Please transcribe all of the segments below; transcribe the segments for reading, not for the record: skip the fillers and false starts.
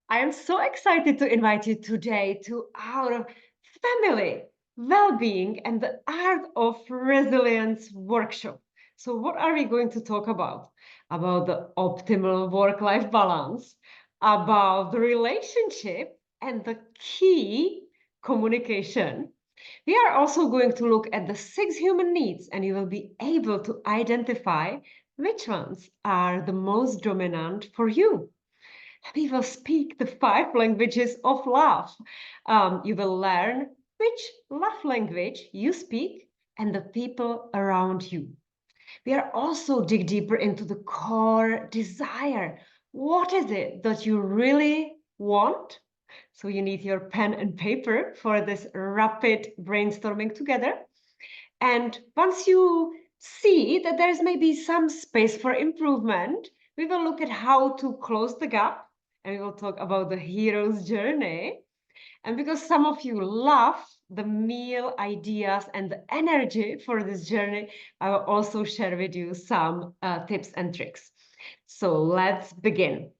I am so excited to invite you today to our family, well-being, and the art of resilience workshop. So, what are we going to talk about? About the optimal work-life balance, about the relationship, and the key communication. We are also going to look at the 6 human needs, and you will be able to identify which ones are the most dominant for you. We will speak the 5 languages of love. You will learn which love language you speak and the people around you. We are also dig deeper into the core desire. What is it that you really want? So you need your pen and paper for this rapid brainstorming together. And once you see that there's maybe some space for improvement, we will look at how to close the gap and we will talk about the hero's journey. And because some of you love the meal ideas and the energy for this journey, I will also share with you some tips and tricks. So let's begin.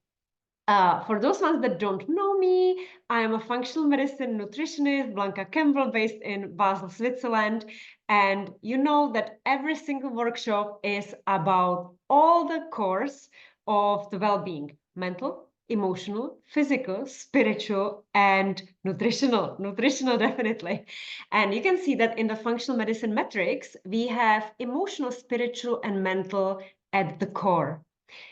For those ones that don't know me, I am a functional medicine nutritionist, Blanca Campbell, based in Basel, Switzerland. And you know that every single workshop is about all the cores of the well-being, mental, emotional, physical, spiritual, and nutritional. Nutritional, definitely. And you can see that in the functional medicine metrics, we have emotional, spiritual, and mental at the core.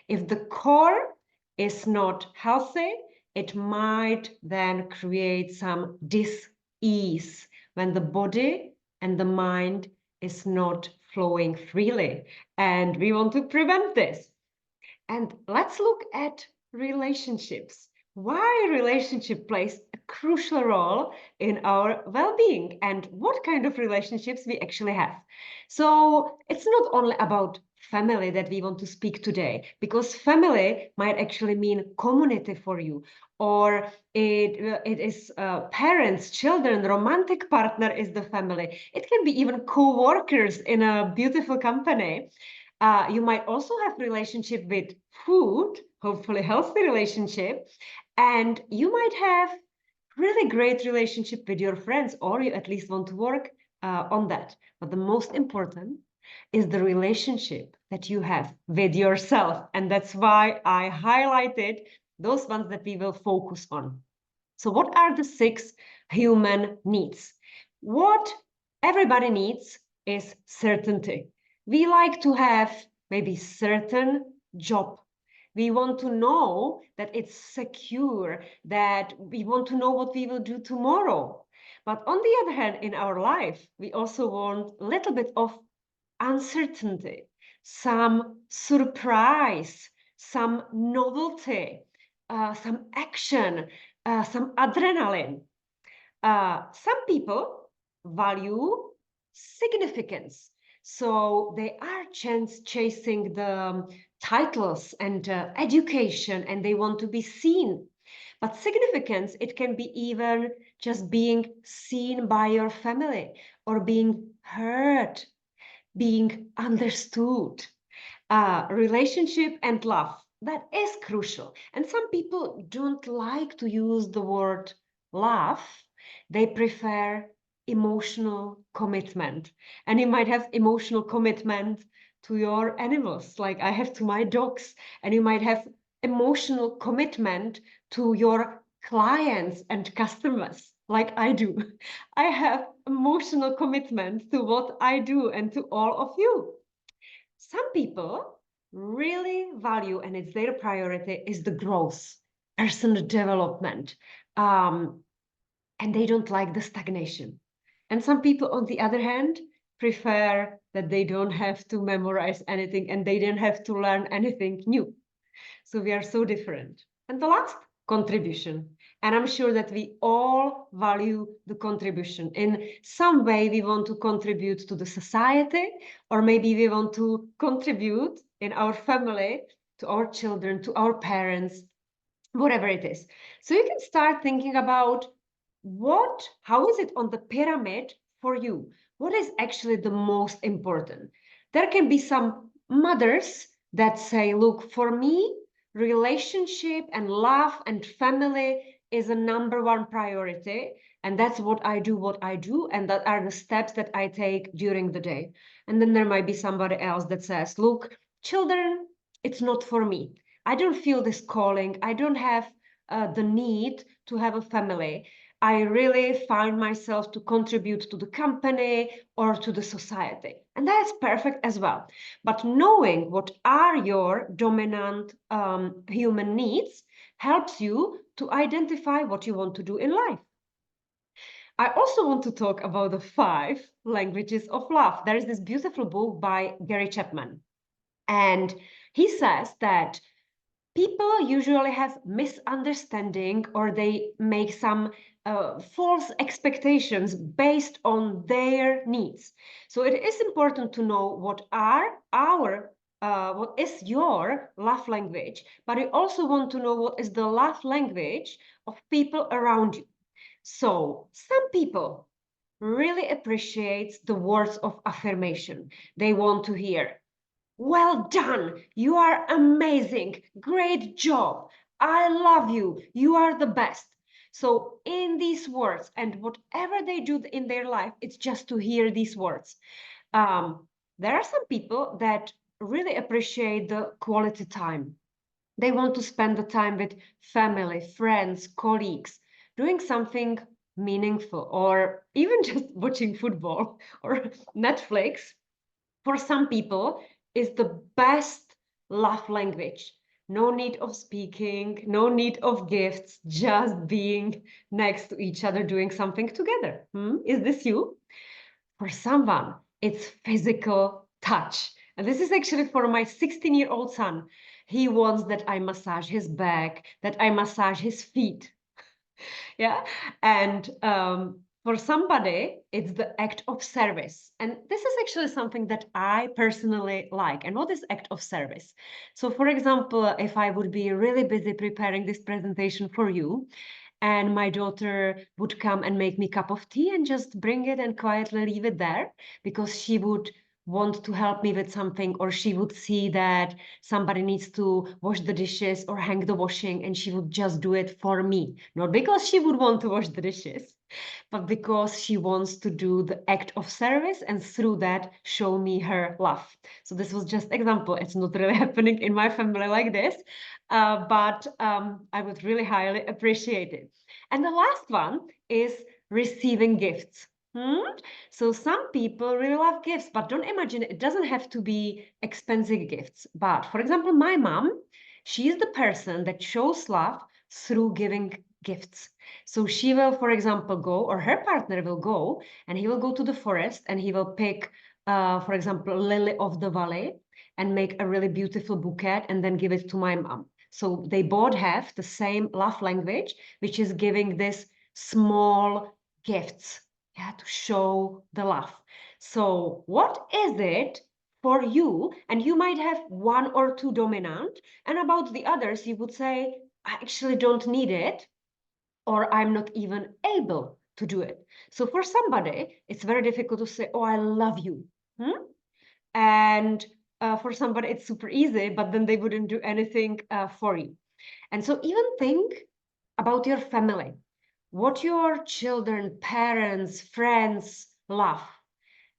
If the core is not healthy, it might then create some dis-ease when the body and the mind is not flowing freely. And we want to prevent this. And let's look at relationships. Why relationship plays a crucial role in our well-being and what kind of relationships we actually have. So it's not only about family that we want to speak today, because family might actually mean community for you, or it is parents, children, romantic partner is the family. It can be even co-workers in a beautiful company. You might also have relationship with food, hopefully healthy relationship, and you might have really great relationship with your friends, or you at least want to work on that. But the most important is the relationship that you have with yourself, and that's why I highlighted those ones that we will focus on. So, what are the 6 human needs? What everybody needs is certainty. We like to have maybe certain job. We want to know that it's secure, that we want to know what we will do tomorrow. But on the other hand, in our life, we also want a little bit of uncertainty, some surprise, some novelty, some action, some adrenaline. Some people value significance. So they are chasing the titles and education, and they want to be seen. But significance, it can be even just being seen by your family or being heard, being understood. Relationship and love, that is crucial. And some people don't like to use the word love. They prefer emotional commitment. And you might have emotional commitment to your animals, like I have to my dogs. And you might have emotional commitment to your clients and customers, like I do. I have emotional commitment to what I do and to all of you. Some people really value, and it's their priority, is the growth, personal development, and they don't like the stagnation. And some people, on the other hand, prefer that they don't have to memorize anything and they don't have to learn anything new. So we are so different. And the last, contribution. And I'm sure that we all value the contribution. In some way, we want to contribute to the society, or maybe we want to contribute in our family, to our children, to our parents, whatever it is. So you can start thinking about how is it on the pyramid for you? What is actually the most important? There can be some mothers that say, look, for me, relationship and love and family is a number one priority. And that's what I do. And that are the steps that I take during the day. And then there might be somebody else that says, look, children, it's not for me. I don't feel this calling. I don't have the need to have a family. I really find myself to contribute to the company or to the society. And that's perfect as well. But knowing what are your dominant human needs helps you to identify what you want to do in life. I also want to talk about the 5 languages of love. There is this beautiful book by Gary Chapman. And he says that people usually have misunderstanding or they make some false expectations based on their needs. So it is important to know what is your love language, but you also want to know what is the love language of people around you. So some people really appreciate the words of affirmation. They want to hear, well done. You are amazing. Great job. I love you. You are the best. So, in these words, and whatever they do in their life, it's just to hear these words. There are some people that really appreciate the quality time. They want to spend the time with family, friends, colleagues, doing something meaningful, or even just watching football or Netflix for some people is the best love language. No need of speaking, no need of gifts, just being next to each other, doing something together. Is this you? For someone, it's physical touch. And this is actually for my 16-year-old son. He wants that I massage his back, that I massage his feet. Yeah. And for somebody, it's the act of service. And this is actually something that I personally like. And what is act of service? So, for example, if I would be really busy preparing this presentation for you, and my daughter would come and make me a cup of tea and just bring it and quietly leave it there because she would want to help me with something, or she would see that somebody needs to wash the dishes or hang the washing, and she would just do it for me, not because she would want to wash the dishes, but because she wants to do the act of service and through that show me her love. So this was just example. It's not really happening in my family like this, but I would really highly appreciate it. And the last one is receiving gifts. So some people really love gifts, but don't imagine it doesn't have to be expensive gifts. But for example, my mom, she is the person that shows love through giving gifts. So she will, for example, go, or her partner will go, and he will go to the forest and he will pick, for example, lily of the valley and make a really beautiful bouquet and then give it to my mom. So they both have the same love language, which is giving this small gifts, yeah, to show the love. So what is it for you? And you might have 1 or 2 dominant, and about the others, you would say, I actually don't need it, or I'm not even able to do it. So for somebody, it's very difficult to say, oh, I love you. And for somebody, it's super easy, but then they wouldn't do anything for you. And so even think about your family, what your children, parents, friends love,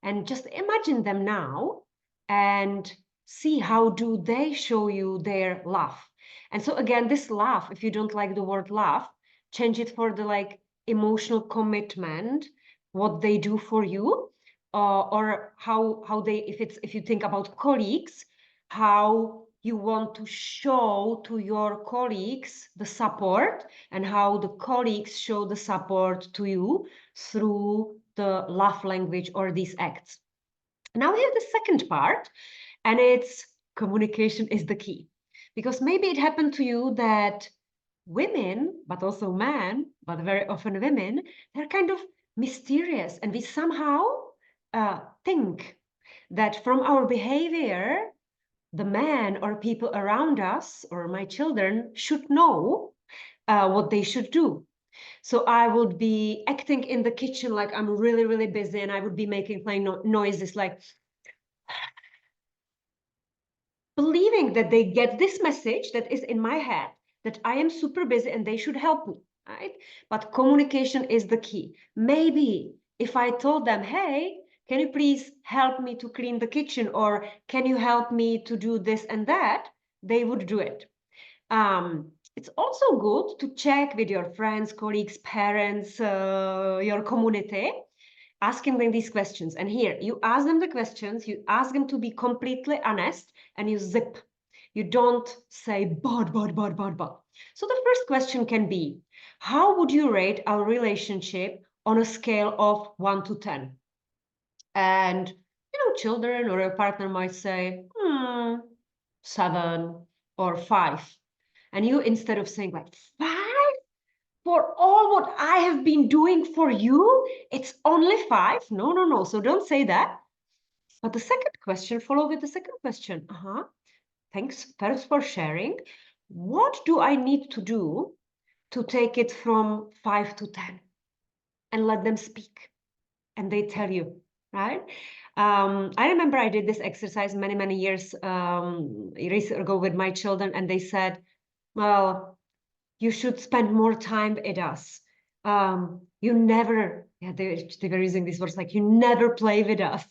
and just imagine them now and see how do they show you their love. And so again, this love, if you don't like the word love, change it for the like emotional commitment, what they do for you, or how they, if you think about colleagues, how you want to show to your colleagues the support, and how the colleagues show the support to you through the love language or these acts. Now we have the second part, and it's communication is the key. Because maybe it happened to you that women, but also men, but very often women, they're kind of mysterious, and we somehow think that from our behavior, the man or people around us or my children should know what they should do. So I would be acting in the kitchen like I'm really, really busy, and I would be making noises like believing that they get this message that is in my head, that I am super busy and they should help me, right? But communication is the key. Maybe if I told them, hey, can you please help me to clean the kitchen, or can you help me to do this and that, they would do it. It's also good to check with your friends, colleagues, parents, your community, asking them these questions. And here, you ask them the questions, you ask them to be completely honest, and you zip. You don't say but. So the first question can be, how would you rate our relationship on a scale of 1 to 10? And, children or your partner might say, 7 or 5. And you, instead of saying like 5, for all what I have been doing for you, it's only 5. No. So don't say that. But the second question, follow with the second question. Thanks for sharing. What do I need to do to take it from 5 to 10? And let them speak. And they tell you, right? I remember I did this exercise many years ago with my children, and they said, well, you should spend more time with us. You never, they were using these words like, you never play with us.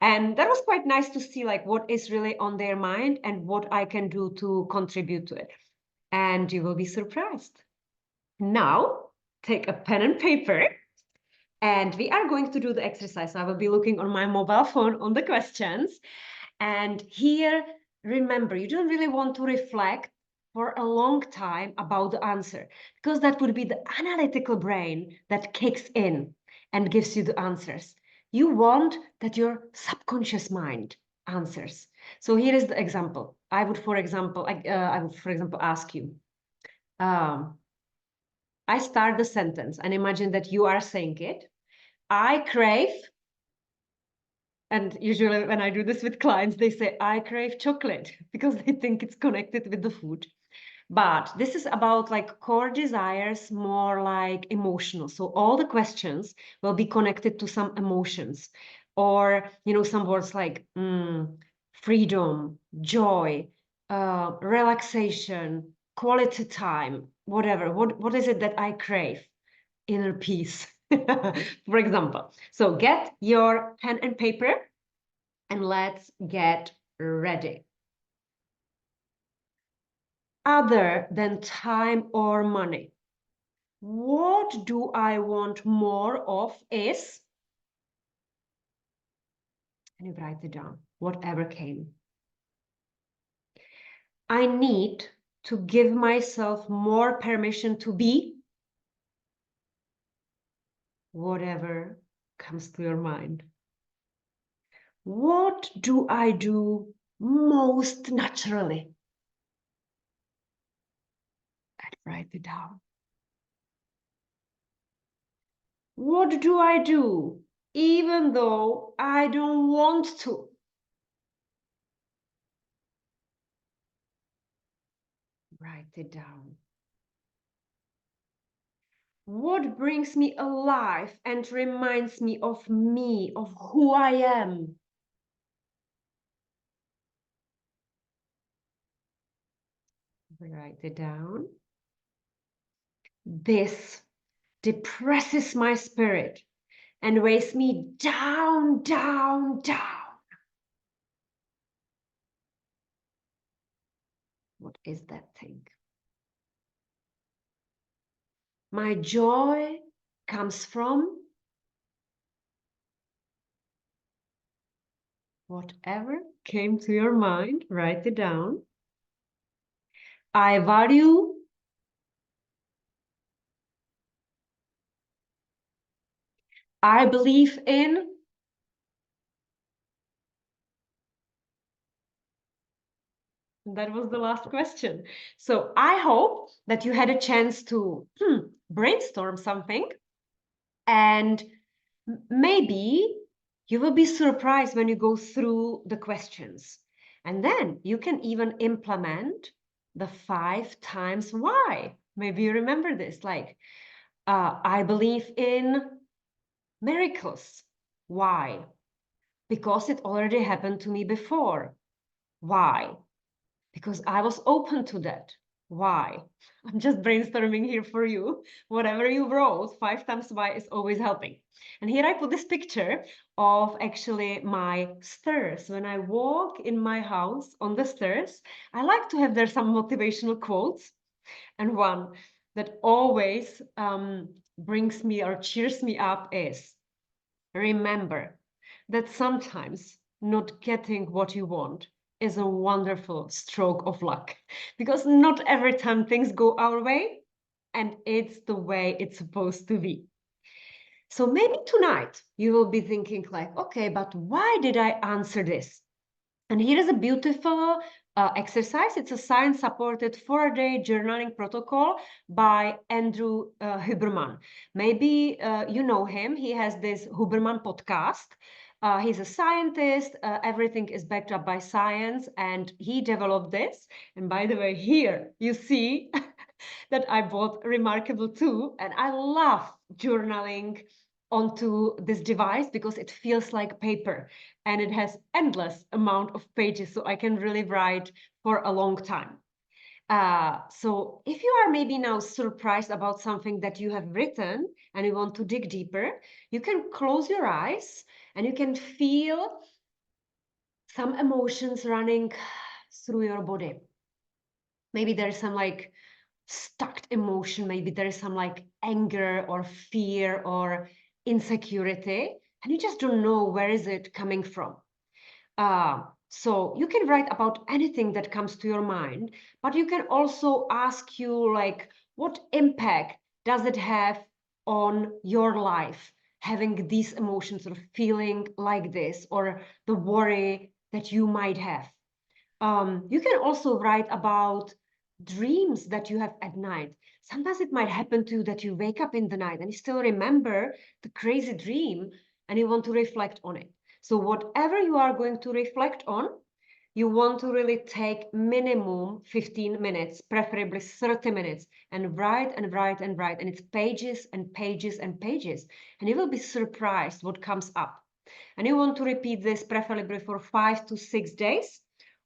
And that was quite nice to see like what is really on their mind and what I can do to contribute to it. And you will be surprised. Now, take a pen and paper, and we are going to do the exercise. I will be looking on my mobile phone on the questions. And here, remember, you don't really want to reflect for a long time about the answer, because that would be the analytical brain that kicks in and gives you the answers. You want that your subconscious mind answers. So here is the example. I would, for example, ask you, I start the sentence and imagine that you are saying it. I crave, and usually when I do this with clients, they say, I crave chocolate, because they think it's connected with the food. But this is about like core desires, more like emotional. So all the questions will be connected to some emotions, or, some words like freedom, joy, relaxation, quality time, whatever. What is it that I crave? Inner peace, for example. So get your pen and paper and let's get ready. Other than time or money, what do I want more of is, and you write it down, whatever came. I need to give myself more permission to be, whatever comes to your mind. What do I do most naturally? And write it down. What do I do even though I don't want to? Write it down. What brings me alive and reminds me, of who I am? Write it down. This depresses my spirit and weighs me down. What is that thing? My joy comes from whatever came to your mind. Write it down. I value I believe in. That was the last question. So I hope that you had a chance to brainstorm something, and maybe you will be surprised when you go through the questions. And then you can even implement the 5 times why. Maybe you remember this, like, I believe in miracles. Why? Because it already happened to me before. Why? Because I was open to that. Why? I'm just brainstorming here for you. Whatever you wrote, 5 times why is always helping. And here I put this picture of actually my stairs. When I walk in my house on the stairs, I like to have there some motivational quotes. And one that always brings me or cheers me up is, remember that sometimes not getting what you want is a wonderful stroke of luck, because not every time things go our way, and it's the way it's supposed to be. So maybe tonight you will be thinking like, okay, but why did I answer this? And here is a beautiful exercise. It's a science-supported 4-day journaling protocol by Andrew Huberman. Maybe you know him. He has this Huberman podcast. He's a scientist. Everything is backed up by science, and he developed this. And by the way, here you see that I bought Remarkable too, and I love journaling onto this device because it feels like paper and it has endless amount of pages, so I can really write for a long time. So if you are maybe now surprised about something that you have written and you want to dig deeper, you can close your eyes and you can feel some emotions running through your body. Maybe there's some like stuck emotion, maybe there is some like anger or fear or insecurity, and you just don't know where is it coming from. So you can write about anything that comes to your mind, but you can also ask you like, what impact does it have on your life, having these emotions or feeling like this, or the worry that you might have. You can also write about dreams that you have at night. Sometimes it might happen to you that you wake up in the night and you still remember the crazy dream and you want to reflect on it. So whatever you are going to reflect on, you want to really take minimum 15 minutes, preferably 30 minutes, and write and write and write. And it's pages and pages and pages. And you will be surprised what comes up. And you want to repeat this preferably for 5 to 6 days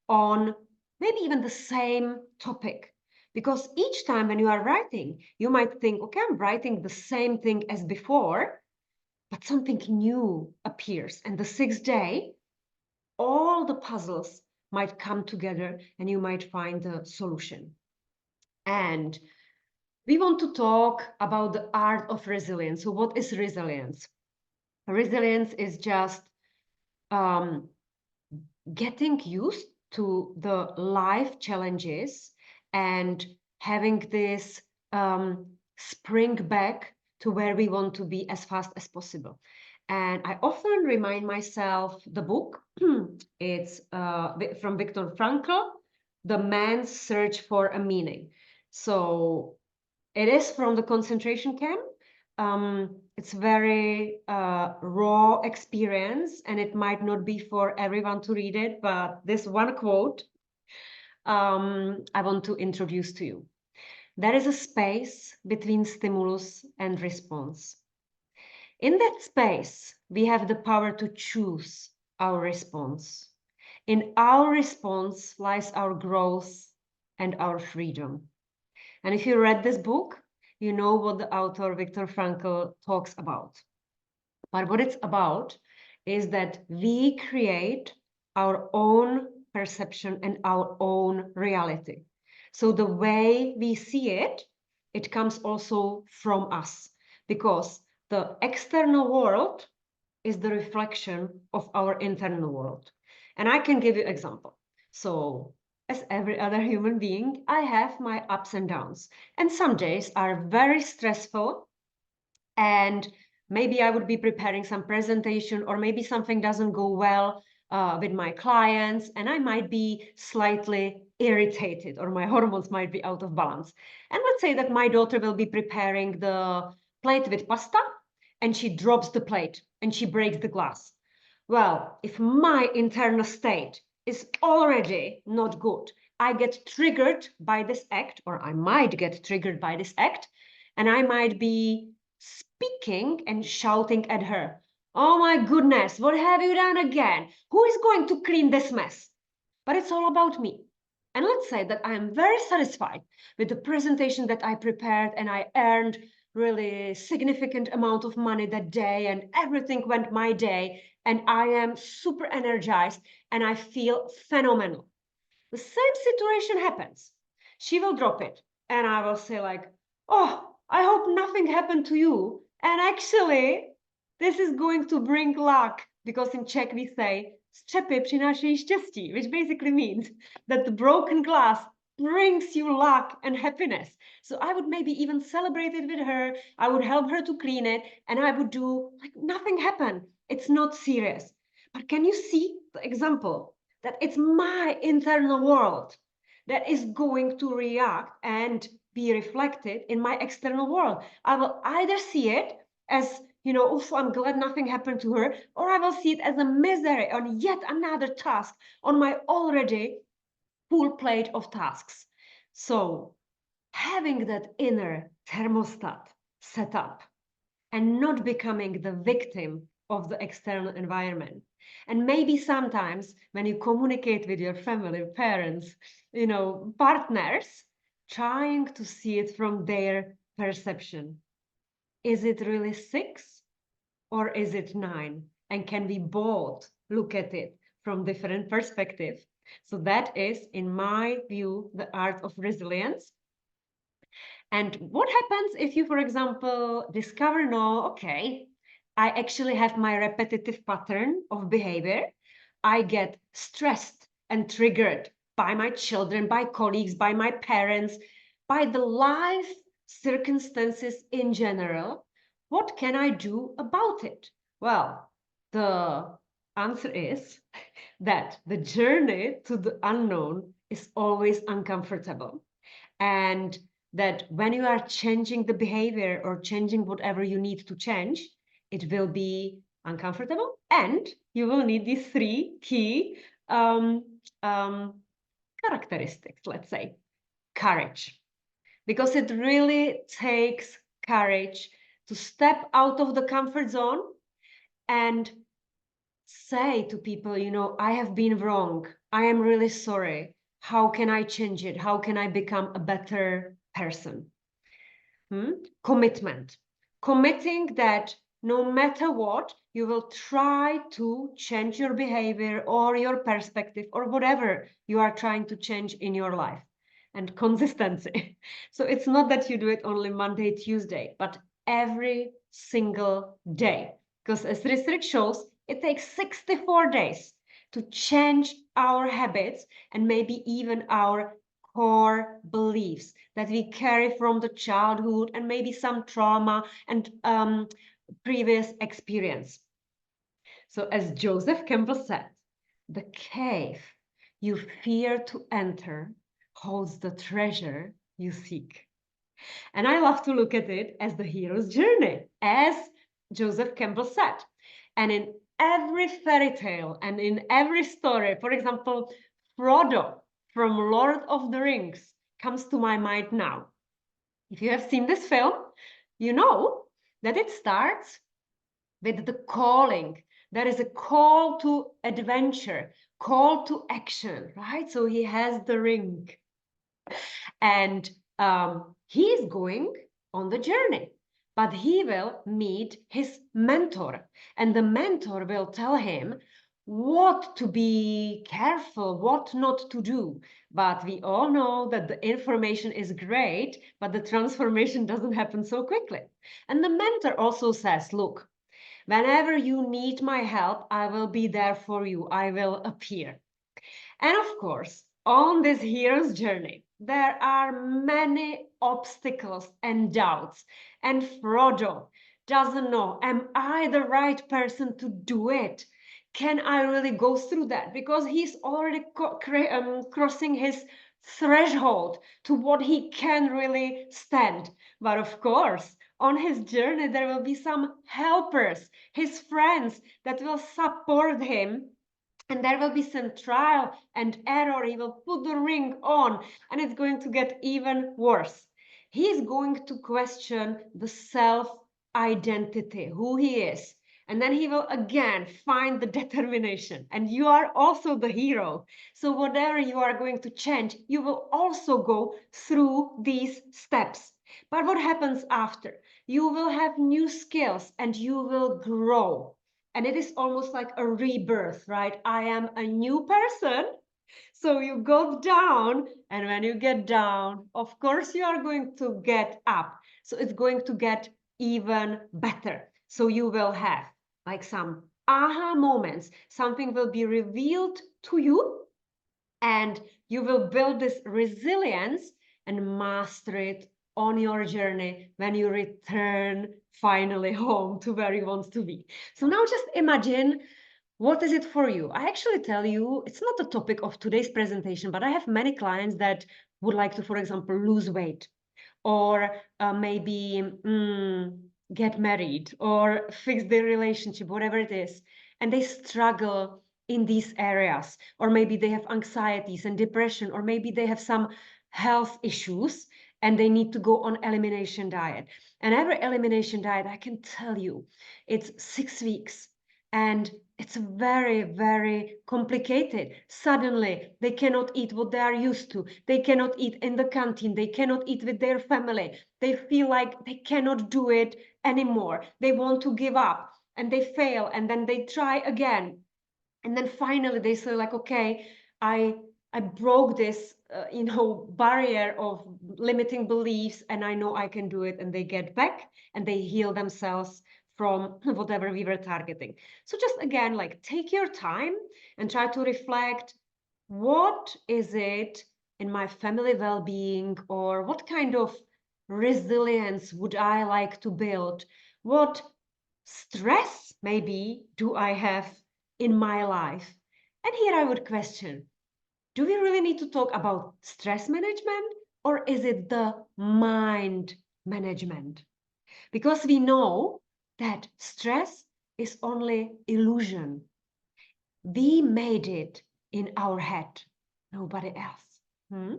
on maybe even the same topic. Because each time when you are writing, you might think, okay, I'm writing the same thing as before, but something new appears. And the 6th day, all the puzzles might come together and you might find the solution. And we want to talk about the art of resilience. So what is resilience? Resilience is just getting used to the life challenges and having this spring back to where we want to be as fast as possible. And I often remind myself the book, it's from Viktor Frankl, The Man's Search for a Meaning. So it is from the concentration camp. It's very raw experience, and it might not be for everyone to read it, but this one quote I want to introduce to you. There is a space between stimulus and response. In that space, we have the power to choose our response. In our response lies our growth and our freedom. And if you read this book, you know what the author Viktor Frankl talks about. But what it's about is that we create our own perception and our own reality. So the way we see it, it comes also from us, because the external world is the reflection of our internal world. And I can give you an example. So as every other human being, I have my ups and downs. And some days are very stressful, and maybe I would be preparing some presentation, or maybe something doesn't go well with my clients, and I might be slightly irritated, or my hormones might be out of balance. And let's say that my daughter will be preparing the plate with pasta, and she drops the plate and she breaks the glass. Well, if my internal state is already not good, I get triggered by this act, or I might get triggered by this act, and I might be speaking and shouting at her. Oh my goodness, what have you done again? Who is going to clean this mess? but it's all about me. And let's say that I am very satisfied with the presentation that I prepared and I earned really significant amount of money that day and everything went my day and I am super energized and I feel phenomenal. The same situation happens. She will drop it and I will say like, oh, I hope nothing happened to you. And actually, this is going to bring luck because in Czech we say střepy přinášejí štěstí, which basically means that the broken glass brings you luck and happiness. So I would maybe even celebrate it with her. I would help her to clean it and I would do like nothing happened. It's not serious. But can you see the example that it's my internal world that is going to react and be reflected in my external world? I will either see it as, oof, I'm glad nothing happened to her, or I will see it as a misery on yet another task on my already full plate of tasks. So having that inner thermostat set up and not becoming the victim of the external environment. And maybe sometimes when you communicate with your family, parents, partners, trying to see it from their perception. Is it really 6 or is it 9? And can we both look at it from different perspectives? So that is, in my view, the art of resilience. And what happens if you, for example, discover, no, okay, I actually have my repetitive pattern of behavior. I get stressed and triggered by my children, by colleagues, by my parents, by the life circumstances in general. What can I do about it? Well, the answer is that the journey to the unknown is always uncomfortable. And that when you are changing the behavior or changing whatever you need to change, it will be uncomfortable and you will need these 3 key characteristics, let's say. Courage, because it really takes courage to step out of the comfort zone and say to people, I have been wrong. I am really sorry. How can I change it? How can I become a better person? Commitment. Committing that no matter what, you will try to change your behavior or your perspective or whatever you are trying to change in your life. And consistency. So it's not that you do it only Monday, Tuesday, but every single day. Because as research shows, it takes 64 days to change our habits and maybe even our core beliefs that we carry from the childhood and maybe some trauma and previous experience. So as Joseph Campbell said, the cave you fear to enter holds the treasure you seek. And I love to look at it as the hero's journey, as Joseph Campbell said. And in every fairy tale and in every story, for example, Frodo from Lord of the Rings comes to my mind now. If you have seen this film, you know that it starts with the calling. There is a call to adventure, call to action, right? So he has the ring. And he is going on the journey, but he will meet his mentor, and the mentor will tell him what to be careful, what not to do. But we all know that the information is great, but the transformation doesn't happen so quickly. And the mentor also says, look, whenever you need my help, I will be there for you. I will appear. And of course, on this hero's journey, there are many obstacles and doubts. And Frodo doesn't know, am I the right person to do it? Can I really go through that? Because he's already crossing his threshold to what he can really stand. But of course, on his journey, there will be some helpers, his friends that will support him, and there will be some trial and error. He will put the ring on and it's going to get even worse. He's going to question the self identity, who he is. And then he will again find the determination. And you are also the hero. So whatever you are going to change, you will also go through these steps. But what happens after? You will have new skills and you will grow. And it is almost like a rebirth, right? I am a new person. So you go down, and when you get down, of course, you are going to get up. So it's going to get even better. So you will have like some aha moments. Something will be revealed to you, and you will build this resilience and master it on your journey when you return finally home to where you want to be. So now just imagine, what is it for you? I actually tell you, it's not the topic of today's presentation, but I have many clients that would like to, for example, lose weight, or maybe get married or fix their relationship, whatever it is. And they struggle in these areas, or maybe they have anxieties and depression, or maybe they have some health issues and they need to go on elimination diet. And every elimination diet, I can tell you, it's 6 weeks. And it's very, very complicated. Suddenly, they cannot eat what they are used to. They cannot eat in the canteen. They cannot eat with their family. They feel like they cannot do it anymore. They want to give up and they fail, and then they try again. And then finally they say like, okay, I broke this barrier of limiting beliefs, and I know I can do it, and they get back and they heal themselves from whatever we were targeting. So just again, like, take your time and try to reflect, what is it in my family well-being, or what kind of resilience would I like to build? What stress maybe do I have in my life? And here I would question, do we really need to talk about stress management, or is it the mind management? Because we know that stress is only illusion. We made it in our head, nobody else.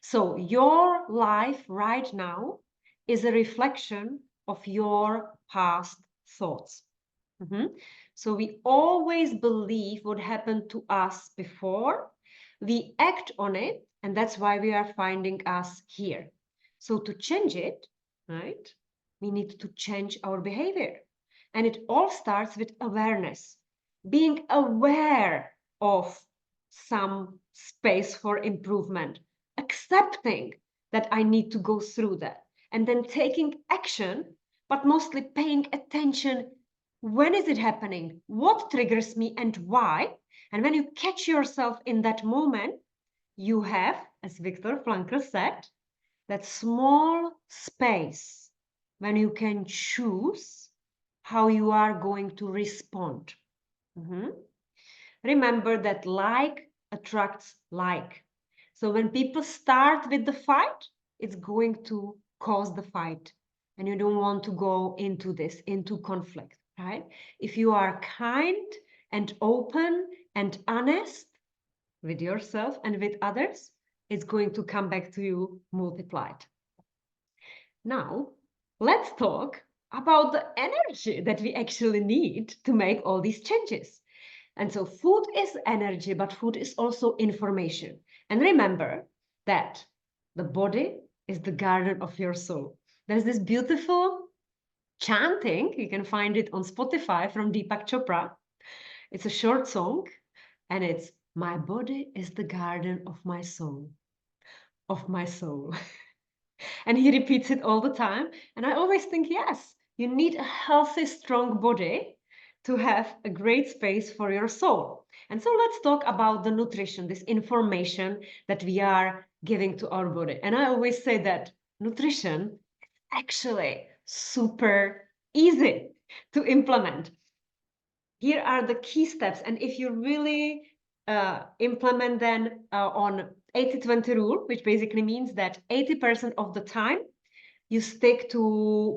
So your life right now is a reflection of your past thoughts. So we always believe what happened to us before. We act on it, and that's why we are finding us here. So to change it, right, we need to change our behavior. And it all starts with awareness, being aware of some space for improvement, accepting that I need to go through that, and then taking action, but mostly paying attention. When is it happening? What triggers me and why? And when you catch yourself in that moment, you have, as Viktor Frankl said, that small space when you can choose how you are going to respond. Remember that like attracts like. So when people start with the fight, it's going to cause the fight. And you don't want to go into this, into conflict, right? If you are kind and open and honest with yourself and with others, it's going to come back to you multiplied. Now, let's talk about the energy that we actually need to make all these changes. And so food is energy, but food is also information. And remember that the body is the garden of your soul. There's this beautiful chanting, you can find it on Spotify, from Deepak Chopra. It's a short song, and it's, my body is the garden of my soul, of my soul. And he repeats it all the time. And I always think, yes, you need a healthy, strong body to have a great space for your soul. And so let's talk about the nutrition, this information that we are giving to our body. And I always say that nutrition is actually super easy to implement. Here are the key steps. And if you really implement them on 80-20 rule, which basically means that 80% of the time you stick to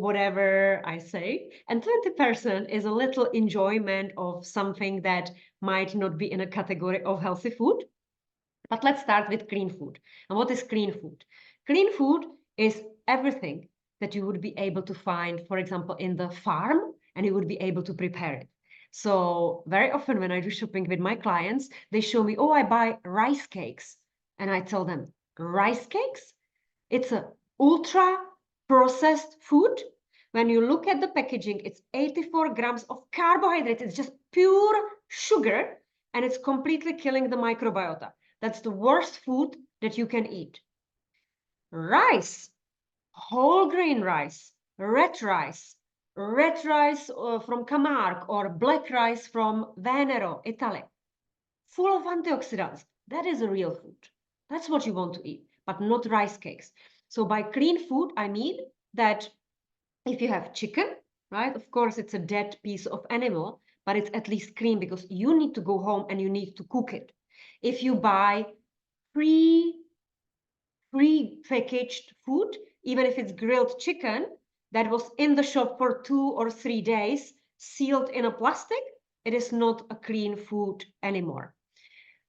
whatever I say, and 20% is a little enjoyment of something that might not be in a category of healthy food. But let's start with clean food. And what is clean food? Clean food is everything that you would be able to find, for example, in the farm, and you would be able to prepare it. So very often when I do shopping with my clients, they show me, oh, I buy rice cakes. And I tell them, rice cakes? It's a ultra processed food. When you look at the packaging, it's 84 grams of carbohydrates. It's just pure sugar, and it's completely killing the microbiota. That's the worst food that you can eat. Rice, whole grain rice, red rice, from Camargue, or black rice from Venero, Italy, full of antioxidants. That is a real food. That's what you want to eat, but not rice cakes. So by clean food, I mean that if you have chicken, right, of course it's a dead piece of animal, but it's at least clean because you need to go home and you need to cook it. If you buy pre-packaged food, even if it's grilled chicken that was in the shop for 2 or 3 days, sealed in a plastic, it is not a clean food anymore.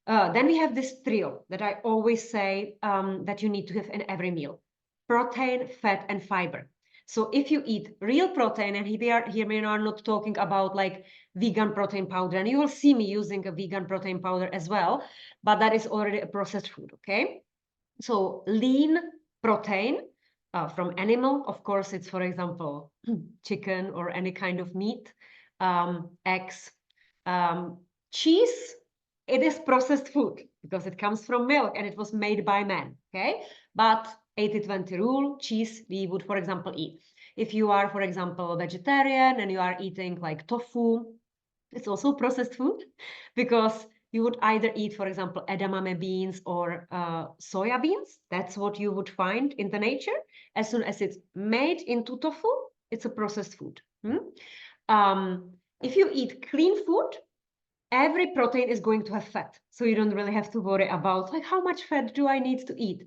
Then we have this trio that I always say that you need to have in every meal: protein, fat, and fiber. So if you eat real protein, and here we are not talking about like vegan protein powder, and you will see me using a vegan protein powder as well, but that is already a processed food, okay? So lean protein from animal, of course, it's, for example, chicken or any kind of meat, eggs, cheese. It is processed food because it comes from milk and it was made by man, okay? But 80-20 rule, cheese we would, for example, eat. If you are, for example, a vegetarian and you are eating like tofu, it's also processed food because you would either eat, for example, edamame beans or soya beans. That's what you would find in the nature. As soon as it's made into tofu, it's a processed food. If you eat clean food, every protein is going to have fat. So you don't really have to worry about like how much fat do I need to eat.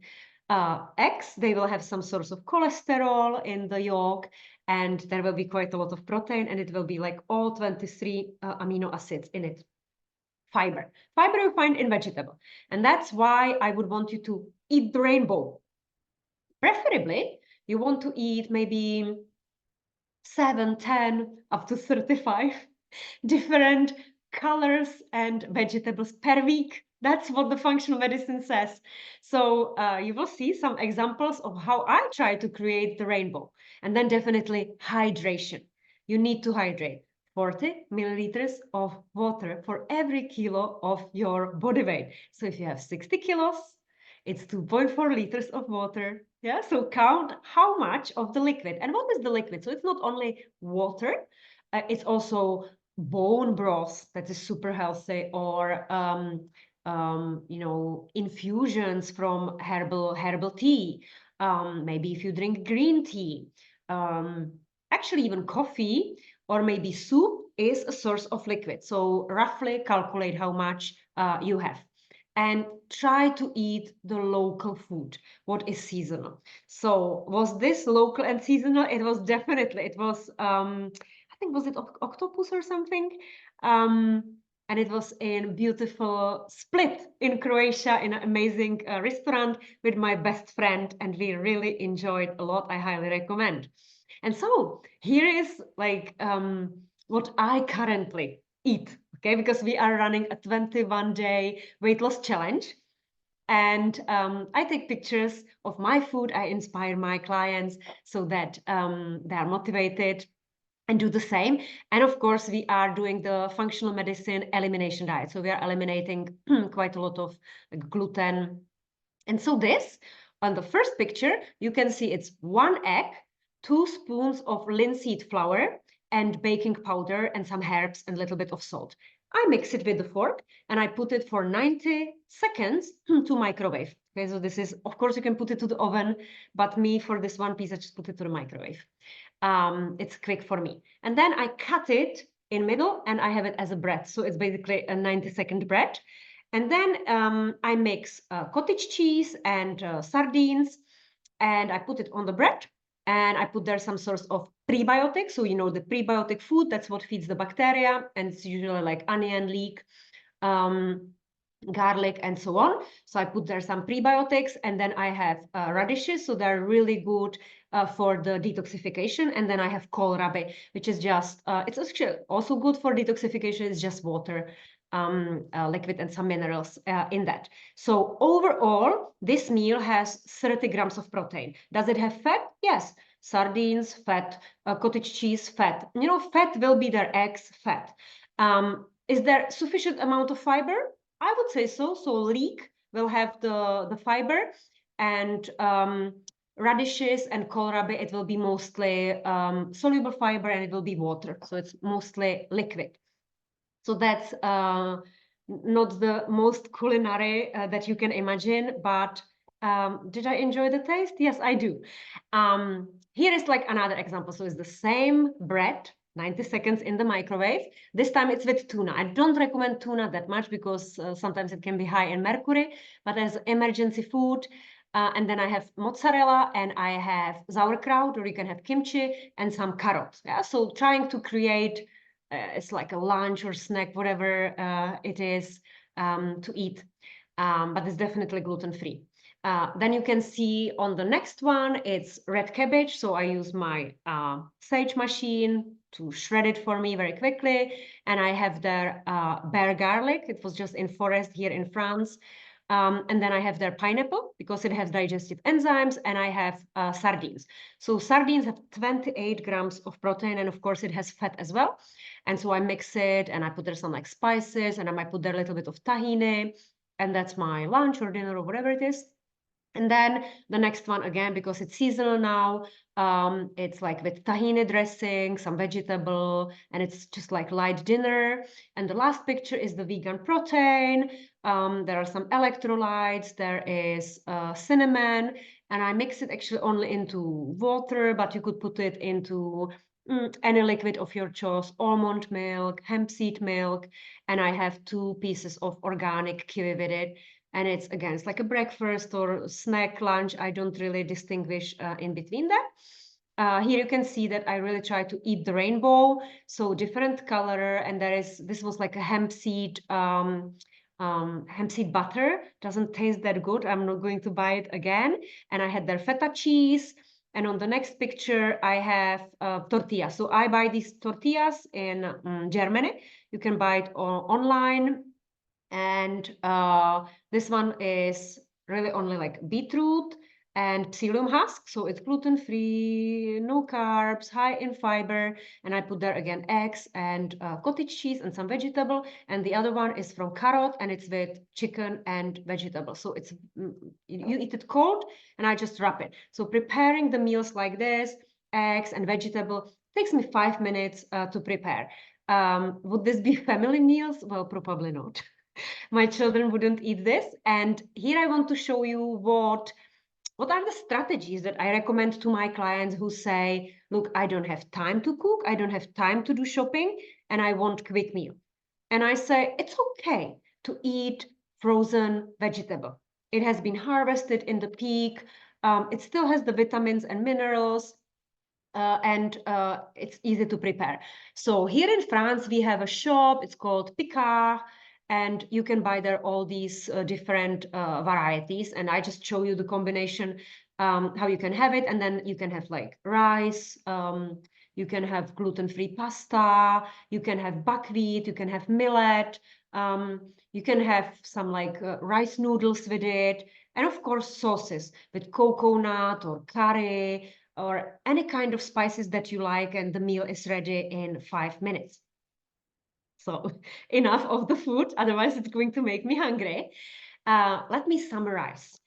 Eggs, they will have some source of cholesterol in the yolk, and there will be quite a lot of protein, and it will be like all 23 amino acids in it. Fiber you find in vegetable, and that's why I would want you to eat the rainbow. Preferably, you want to eat maybe 7, 10, up to 35 different colors and vegetables per week. That's what the functional medicine says. So you will see some examples of how I try to create the rainbow. And then definitely hydration. You need to hydrate. 40 milliliters of water for every kilo of your body weight. So if you have 60 kilos, it's 2.4 liters of water. Yeah, so count how much of the liquid. And what is the liquid? So it's not only water, it's also bone broth that is super healthy, or infusions from herbal tea. Maybe if you drink green tea, actually even coffee or maybe soup is a source of liquid. So roughly calculate how much you have. And try to eat the local food, what is seasonal. So was this local and seasonal? It was definitely, it was, I think, was it octopus or something? And it was in beautiful Split in Croatia, in an amazing restaurant with my best friend, and we really enjoyed a lot. I highly recommend. And so here is like what I currently eat, okay? Because we are running a 21-day weight loss challenge. And I take pictures of my food. I inspire my clients so that they are motivated and do the same. And of course, we are doing the functional medicine elimination diet. So we are eliminating quite a lot of gluten. And so this, on the first picture, you can see it's 1 egg, 2 spoons of linseed flour, and baking powder, and some herbs, and a little bit of salt. I mix it with the fork, and I put it for 90 seconds to microwave. Okay, so this is, of course, you can put it to the oven, but me, for this one piece, I just put it to the microwave. It's quick for me. And then I cut it in middle, and I have it as a bread. So it's basically a 90-second bread. And then I mix cottage cheese and sardines, and I put it on the bread, and I put there some sort of prebiotics. So, you know, the prebiotic food, that's what feeds the bacteria, and it's usually like onion, leek, garlic, and so on. So I put there some prebiotics, and then I have radishes. So they're really good for the detoxification. And then I have kohlrabi, which is just, it's actually also good for detoxification. It's just water, liquid and some minerals in that. So overall, this meal has 30 grams of protein. Does it have fat? Yes. Sardines, fat, cottage cheese, fat. You know, fat will be their eggs, fat. Is there sufficient amount of fiber? I would say so. So leek will have the fiber, and radishes and kohlrabi, it will be mostly soluble fiber, and it will be water. So it's mostly liquid. So that's not the most culinary that you can imagine, but did I enjoy the taste? Yes, I do. Here is like another example. So it's the same bread, 90 seconds in the microwave. This time it's with tuna. I don't recommend tuna that much because sometimes it can be high in mercury, but as emergency food. And then I have mozzarella, and I have sauerkraut, or you can have kimchi, and some carrots. Yeah, so trying to create it's like a lunch or snack, whatever it is to eat, but it's definitely gluten-free. Then you can see on the next one, it's red cabbage. So I use my sage machine to shred it for me very quickly. And I have their bear garlic. It was just in forest here in France. And then I have their pineapple because it has digestive enzymes, and I have sardines. So sardines have 28 grams of protein, and of course it has fat as well. And so I mix it, and I put there some like spices, and I might put there a little bit of tahini, and that's my lunch or dinner or whatever it is. And then the next one, again, because it's seasonal now, it's like with tahini dressing, some vegetable, and it's just like light dinner. And the last picture is the vegan protein. There are some electrolytes, there is cinnamon, and I mix it actually only into water, but you could put it into any liquid of your choice, almond milk, hemp seed milk, and I have 2 pieces of organic kiwi with it. And it's again, it's like a breakfast or snack, lunch. I don't really distinguish in between that. Here you can see that I really try to eat the rainbow, so different color. And this was like a hemp seed butter. Doesn't taste that good. I'm not going to buy it again. And I had their feta cheese. And on the next picture, I have tortillas. So I buy these tortillas in Germany. You can buy it online. And this one is really only like beetroot and psyllium husk. So it's gluten-free, no carbs, high in fiber. And I put there again eggs and cottage cheese and some vegetable. And the other one is from carrot, and it's with chicken and vegetable. So it's you eat it cold, and I just wrap it. So preparing the meals like this, eggs and vegetable, takes me 5 minutes to prepare. Would this be family meals? Well, probably not. My children wouldn't eat this. And here I want to show you what are the strategies that I recommend to my clients who say, look, I don't have time to cook, I don't have time to do shopping, and I want quick meal. And I say, it's okay to eat frozen vegetable. It has been harvested in the peak. It still has the vitamins and minerals. And it's easy to prepare. So here in France, we have a shop, it's called Picard, and you can buy there all these different varieties. And I just show you the combination, how you can have it. And then you can have like rice, you can have gluten-free pasta, you can have buckwheat, you can have millet, you can have some like rice noodles with it. And of course, sauces with coconut or curry, or any kind of spices that you like, and the meal is ready in 5 minutes. So enough of the food, otherwise it's going to make me hungry. Let me summarize.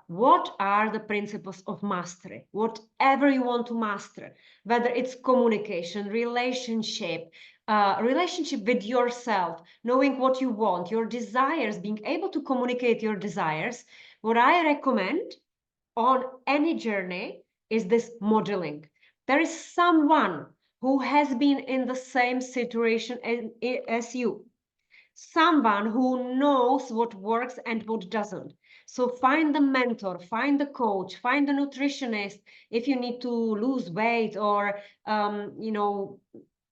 What are the principles of mastery? Whatever you want to master, whether it's communication, relationship with yourself, knowing what you want, your desires, being able to communicate your desires. What I recommend on any journey is this modeling. There is someone who has been in the same situation as you, someone who knows what works and what doesn't. So find the mentor, find the coach, find the nutritionist if you need to lose weight or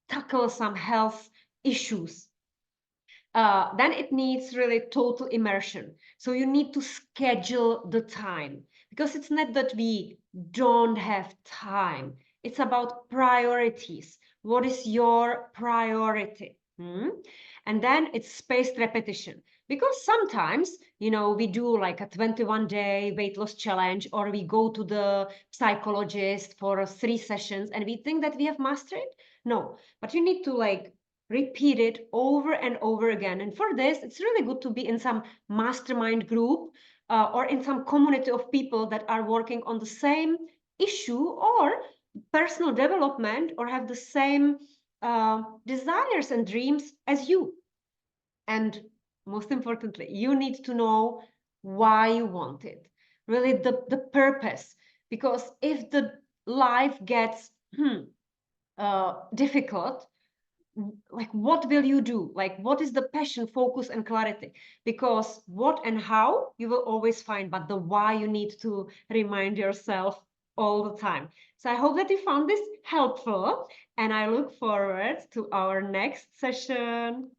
tackle some health issues. Then it needs really total immersion. So you need to schedule the time, because it's not that we don't have time. It's about priorities. What is your priority? And then it's spaced repetition. Because sometimes, we do like a 21-day weight loss challenge, or we go to the psychologist for 3 sessions and we think that we have mastered it. No, but you need to like repeat it over and over again. And for this, it's really good to be in some mastermind group, or in some community of people that are working on the same issue or personal development, or have the same desires and dreams as you. And most importantly, you need to know why you want it, really the purpose. Because if the life gets difficult, like what will you do? Like what is the passion, focus, and clarity? Because what and how you will always find, but the why you need to remind yourself all the time. So I hope that you found this helpful, and I look forward to our next session.